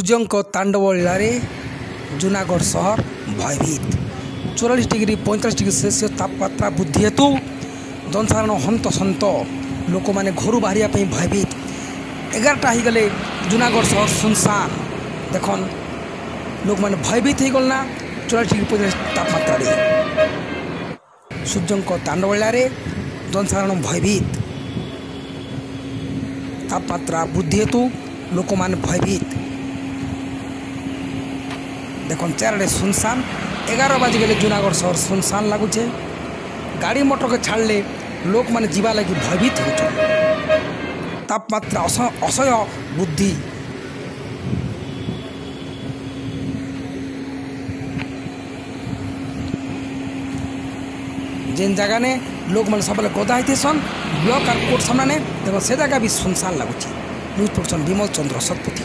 ସୂର୍ଯ୍ୟଙ୍କ ତାଣ୍ଡବ ଲୀଳାରେ ଜୁନାଗଡ଼ ସହର ଭୟଭୀତ। 44 ଡିଗ୍ରୀ 45 ଡିଗ୍ରୀ ସେଲସିୟସ୍ ତାପମାତ୍ରା ବୃଦ୍ଧି ହେତୁ ଜନସାଧାରଣ ହନ୍ତସନ୍ତ, ଲୋକମାନେ ଘରୁ ବାହାରିବା ପାଇଁ ଭୟଭୀତ। 11ଟା ହେଇଗଲେ ଜୁନାଗଡ଼ ସହର ସୁନସାନ। ଦେଖନ୍ ଲୋକମାନେ ଭୟଭୀତ ହେଇଗଲେ ନା 44 ଡିଗ୍ରୀ 45 ତାପମାତ୍ରାରେ। ସୂର୍ଯ୍ୟଙ୍କ ତାଣ୍ଡବ ଲୀଳାରେ ଜନସାଧାରଣ ଭୟଭୀତ। ତାପମାତ୍ରା ବୃଦ୍ଧି ହେତୁ ଲୋକମାନେ ଭୟଭୀତ। দেখুন চারিআডে শুনসান। 11 বাজিগলে জুনাগড় সহর শুনসান লাগুছে। গাড়ি মোটরকে ছাড়লে লোক মানে যা লাগি ভয়ভীত হচ্ছেন। তাপমাত্রা অসহ্য বৃদ্ধি। যেন জায়গানে লোক মানে সবাই গদা হইতেছন ব্লক আর কোর্ট সামনে, দেখুন সে জায়গা বি শুনসান লাগুছে। নিউজ পড়ছেন বিমল চন্দ্র শতপথী।